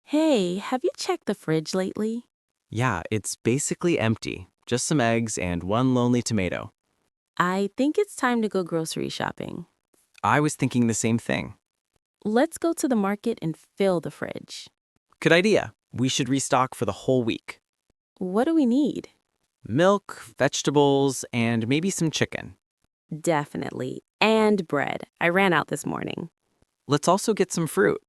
Hey, have you checked the fridge lately? Yeah, it's basically empty. Just some eggs and one lonely tomato. I think it's time to go grocery shopping. I was thinking the same thing. Let's go to the market and fill the fridge. Good idea. We should restock for the whole week. What do we need? Milk, vegetables, and maybe some chicken. Definitely. And bread. I ran out this morning. Let's also get some fruit.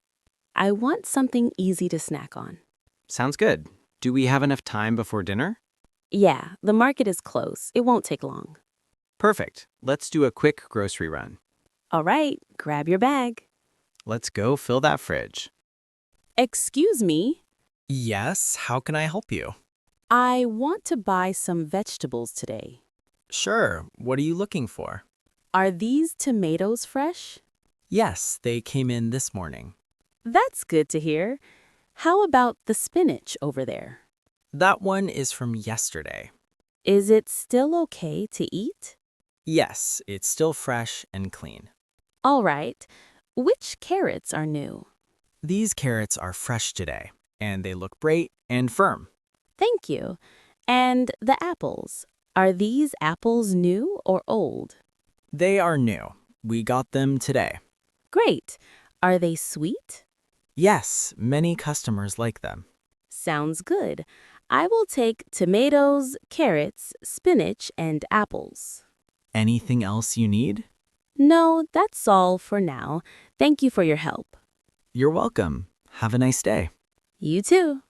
I want something easy to snack on. Sounds good. Do we have enough time before dinner? Yeah, the market is close. It won't take long. Perfect. Let's do a quick grocery run. All right, grab your bag. Let's go fill that fridge. Excuse me, Yes, how can I help you? I want to buy some vegetables today. Sure, what are you looking for? Are these tomatoes fresh? Yes, they came in this morning. That's good to hear. How about the spinach over there? That one is from yesterday. Is it still okay to eat? Yes, it's still fresh and clean. All right. Which carrots are new? These carrots are fresh today, and they look bright and firm. Thank you. And the apples. Are these apples new or old? They are new. We got them today. Great. Are they sweet? Yes, many customers like them. Sounds good. I will take tomatoes, carrots, spinach, and apples. Anything else you need? No, that's all for now. Thank you for your help. You're welcome. Have a nice day. You too.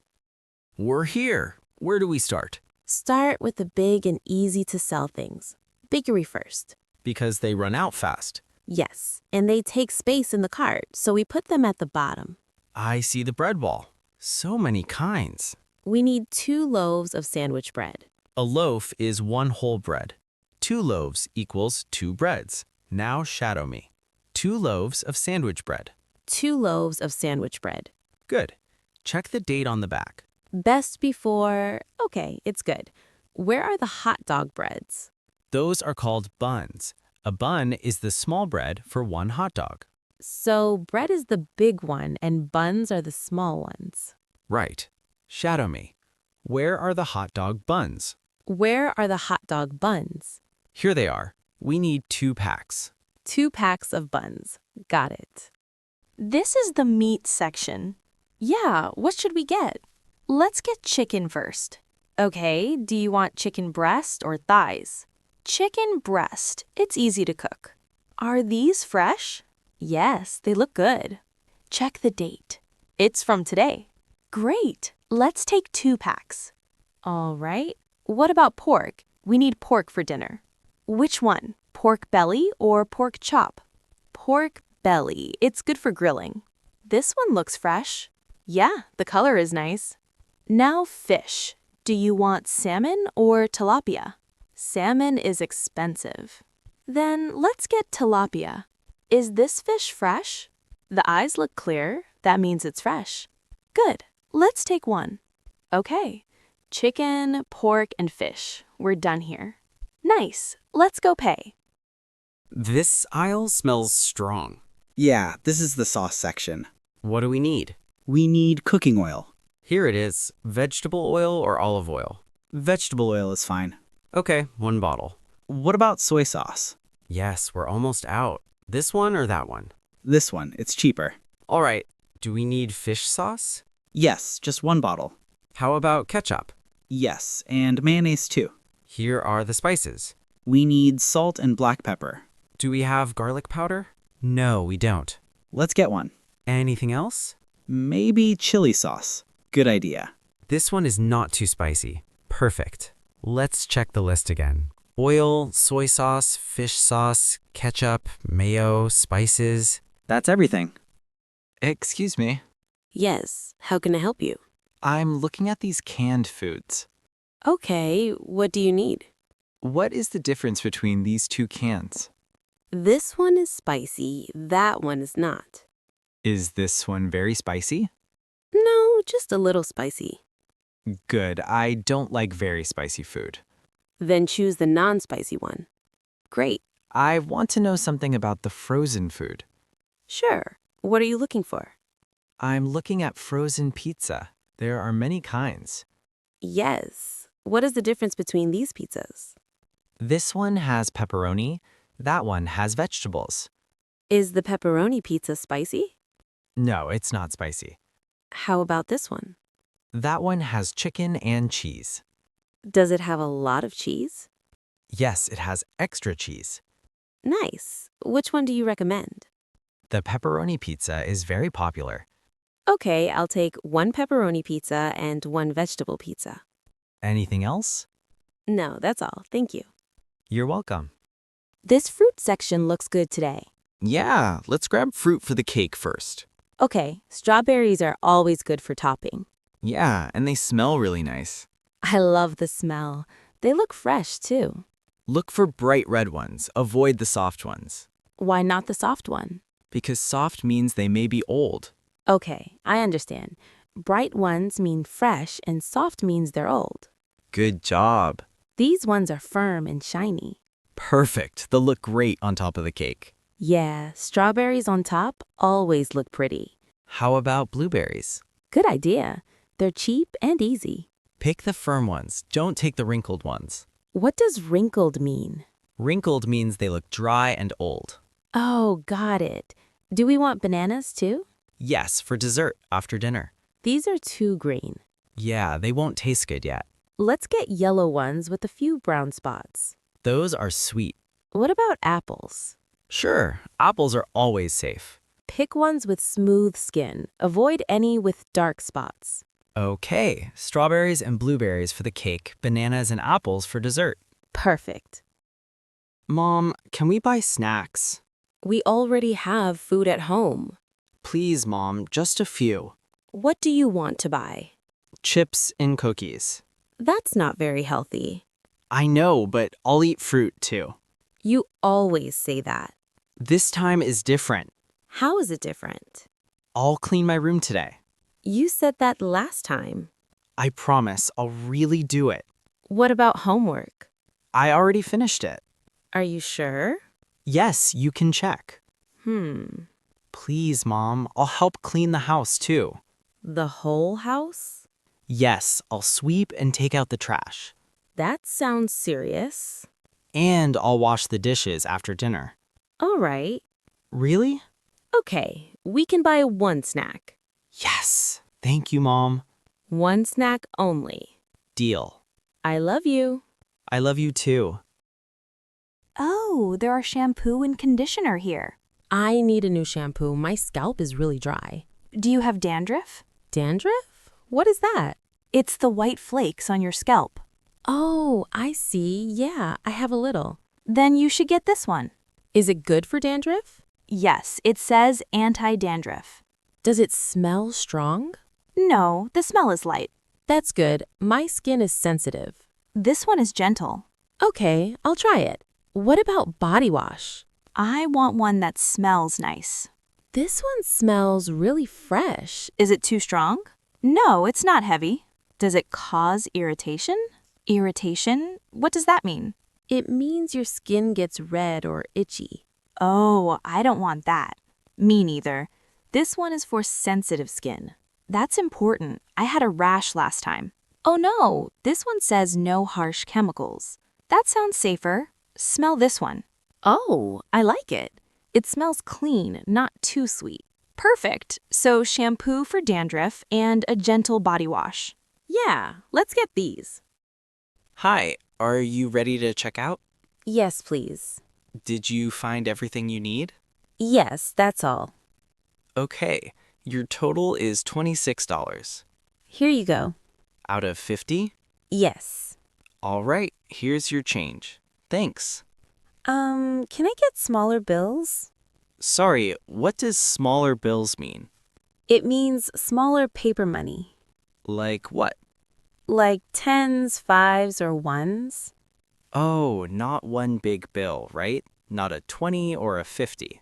We're here. Where do we start? Start with the big and easy to sell things. Bakery first. Because they run out fast. Yes, and they take space in the cart, so we put them at the bottom. I see the bread wall. So many kinds. We need 2 loaves of sandwich bread. A loaf is 1 whole bread. 2 loaves equals 2 breads. Now shadow me. 2 loaves of sandwich bread. 2 loaves of sandwich bread. Good. Check the date on the back. Best before... Okay, it's good. Where are the hot dog breads? Those are called buns. A bun is the small bread for 1 hot dog. So bread is the big one and buns are the small ones. Right. Shadow me. Where are the hot dog buns? Where are the hot dog buns? Here they are. We need 2 packs. 2 packs of buns. Got it. This is the meat section. Yeah, what should we get? Let's get chicken first. Okay, do you want chicken breast or thighs? Chicken breast. It's easy to cook. Are these fresh? Yes, they look good. Check the date. It's from today. Great. Let's take 2 packs. All right. What about pork? We need pork for dinner. Which one? Pork belly or pork chop? Pork belly. It's good for grilling. This one looks fresh. Yeah, the color is nice. Now fish. Do you want salmon or tilapia? Salmon is expensive. Then let's get tilapia. Is this fish fresh? The eyes look clear. That means it's fresh. Good. Let's take one. Okay. Chicken, pork, and fish. We're done here. Nice. Let's go pay. This aisle smells strong. Yeah, this is the sauce section. What do we need? We need cooking oil. Here it is. Vegetable oil or olive oil? Vegetable oil is fine. Okay, 1 bottle. What about soy sauce? Yes, we're almost out. This one or that one? This one, it's cheaper. All right. Do we need fish sauce? Yes, just 1 bottle. How about ketchup? Yes, and mayonnaise too. Here are the spices. We need salt and black pepper. Do we have garlic powder? No, we don't. Let's get one. Anything else? Maybe chili sauce. Good idea. This one is not too spicy. Perfect. Let's check the list again. Oil, soy sauce, fish sauce, ketchup, mayo, spices. That's everything. Excuse me. Yes, how can I help you? I'm looking at these canned foods. Okay, what do you need? What is the difference between these 2 cans? This one is spicy, that one is not. Is this one very spicy? No, just a little spicy. Good. I don't like very spicy food. Then choose the non-spicy one. Great. I want to know something about the frozen food. Sure. What are you looking for? I'm looking at frozen pizza. There are many kinds. Yes. What is the difference between these pizzas? This one has pepperoni. That one has vegetables. Is the pepperoni pizza spicy? No, it's not spicy. How about this one? That one has chicken and cheese. Does it have a lot of cheese? Yes, it has extra cheese. Nice. Which one do you recommend? The pepperoni pizza is very popular. Okay, I'll take one pepperoni pizza and one vegetable pizza. Anything else? No, that's all. Thank you. You're welcome. This fruit section looks good today. Yeah, let's grab fruit for the cake first. Okay, strawberries are always good for topping. Yeah, and they smell really nice. I love the smell. They look fresh, too. Look for bright red ones. Avoid the soft ones. Why not the soft one? Because soft means they may be old. Okay, I understand. Bright ones mean fresh and soft means they're old. Good job. These ones are firm and shiny. Perfect. They'll look great on top of the cake. Yeah, strawberries on top always look pretty. How about blueberries? Good idea. They're cheap and easy. Pick the firm ones. Don't take the wrinkled ones. What does wrinkled mean? Wrinkled means they look dry and old. Oh, got it. Do we want bananas too? Yes, for dessert after dinner. These are too green. Yeah, they won't taste good yet. Let's get yellow ones with a few brown spots. Those are sweet. What about apples? Sure, apples are always safe. Pick ones with smooth skin. Avoid any with dark spots. Okay, strawberries and blueberries for the cake, bananas and apples for dessert. Perfect. Mom, can we buy snacks? We already have food at home. Please, Mom, just a few. What do you want to buy? Chips and cookies. That's not very healthy. I know, but I'll eat fruit too. You always say that. This time is different. How is it different? I'll clean my room today. You said that last time. I promise I'll really do it. What about homework? I already finished it. Are you sure? Yes, you can check. Please, Mom, I'll help clean the house too. The whole house? Yes, I'll sweep and take out the trash. That sounds serious. And I'll wash the dishes after dinner. All right. Really? Okay, we can buy one snack. Yes. Thank you, Mom. One snack only. Deal. I love you. I love you too. Oh, there are shampoo and conditioner here. I need a new shampoo. My scalp is really dry. Do you have dandruff? Dandruff? What is that? It's the white flakes on your scalp. Oh, I see. Yeah, I have a little. Then you should get this one. Is it good for dandruff? Yes, it says anti-dandruff. Does it smell strong? No, the smell is light. That's good. My skin is sensitive. This one is gentle. Okay, I'll try it. What about body wash? I want one that smells nice. This one smells really fresh. Is it too strong? No, it's not heavy. Does it cause irritation? Irritation? What does that mean? It means your skin gets red or itchy. Oh, I don't want that. Me neither. This one is for sensitive skin. That's important. I had a rash last time. Oh no, this one says no harsh chemicals. That sounds safer. Smell this one. Oh, I like it. It smells clean, not too sweet. Perfect. So shampoo for dandruff and a gentle body wash. Yeah, let's get these. Hi, are you ready to check out? Yes, please. Did you find everything you need? Yes, that's all. Okay, your total is $26. Here you go. Out of 50? Yes. All right, here's your change. Thanks. Can I get smaller bills? Sorry, what does smaller bills mean? It means smaller paper money. Like what? Like tens, fives, or ones. Oh, not one big bill, right? Not a 20 or a 50.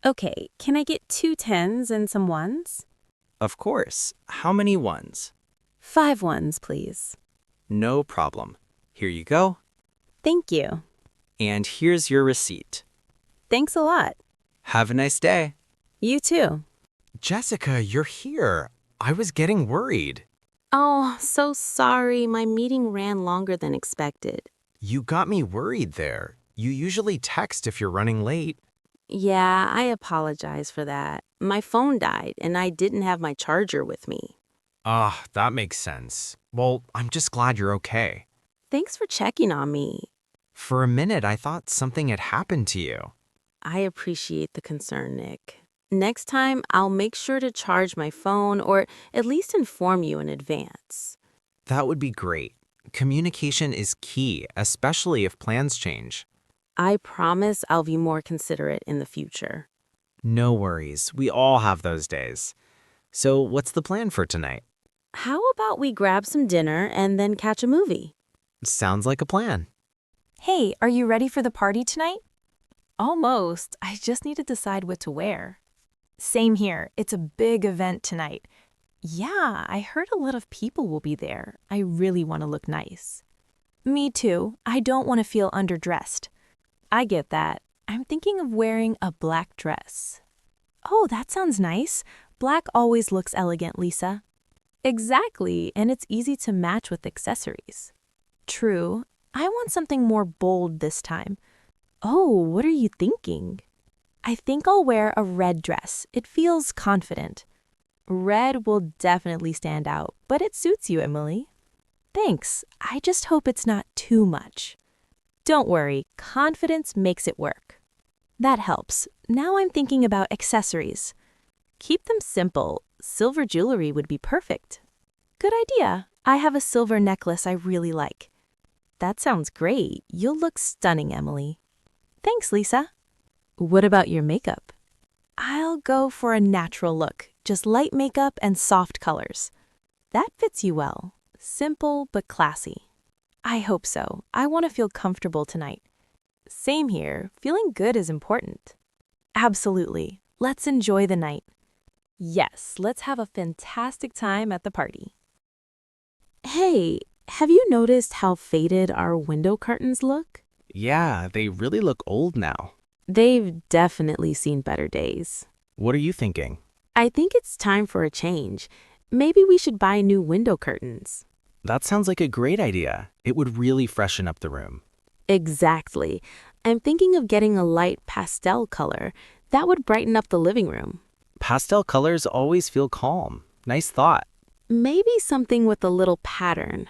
Okay, can I get 2 tens and some ones? Of course. How many ones? 5 ones, please. No problem. Here you go. Thank you. And here's your receipt. Thanks a lot. Have a nice day. You too. Jessica, you're here. I was getting worried. Oh, so sorry. My meeting ran longer than expected. You got me worried there. You usually text if you're running late. Yeah, I apologize for that. My phone died and I didn't have my charger with me. Ah, that makes sense. Well, I'm just glad you're okay. Thanks for checking on me. For a minute, I thought something had happened to you. I appreciate the concern, Nick. Next time, I'll make sure to charge my phone or at least inform you in advance. That would be great. Communication is key, especially if plans change. I promise I'll be more considerate in the future. No worries. We all have those days. So, what's the plan for tonight? How about we grab some dinner and then catch a movie? Sounds like a plan. Hey, are you ready for the party tonight? Almost. I just need to decide what to wear. Same here. It's a big event tonight. Yeah, I heard a lot of people will be there. I really want to look nice. Me too. I don't want to feel underdressed. I get that. I'm thinking of wearing a black dress. Oh, that sounds nice. Black always looks elegant, Lisa. Exactly, and it's easy to match with accessories. True. I want something more bold this time. Oh, what are you thinking? I think I'll wear a red dress. It feels confident. Red will definitely stand out, but it suits you, Emily. Thanks. I just hope it's not too much. Don't worry, confidence makes it work. That helps. Now I'm thinking about accessories. Keep them simple. Silver jewelry would be perfect. Good idea. I have a silver necklace I really like. That sounds great. You'll look stunning, Emily. Thanks, Lisa. What about your makeup? I'll go for a natural look, just light makeup and soft colors. That fits you well. Simple but classy. I hope so. I want to feel comfortable tonight. Same here. Feeling good is important. Absolutely. Let's enjoy the night. Yes, let's have a fantastic time at the party. Hey, have you noticed how faded our window curtains look? Yeah, they really look old now. They've definitely seen better days. What are you thinking? I think it's time for a change. Maybe we should buy new window curtains. That sounds like a great idea. It would really freshen up the room. Exactly. I'm thinking of getting a light pastel color. That would brighten up the living room. Pastel colors always feel calm. Nice thought. Maybe something with a little pattern.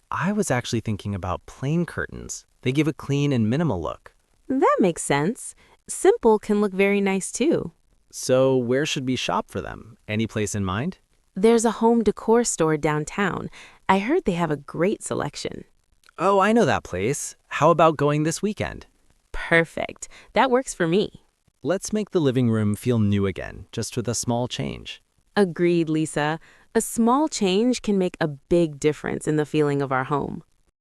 I was actually thinking about plain curtains. They give a clean and minimal look. That makes sense. Simple can look very nice too. So where should we shop for them? Any place in mind? There's a home decor store downtown. I heard they have a great selection. Oh, I know that place. How about going this weekend? Perfect. That works for me. Let's make the living room feel new again, just with a small change. Agreed, Lisa. A small change can make a big difference in the feeling of our home.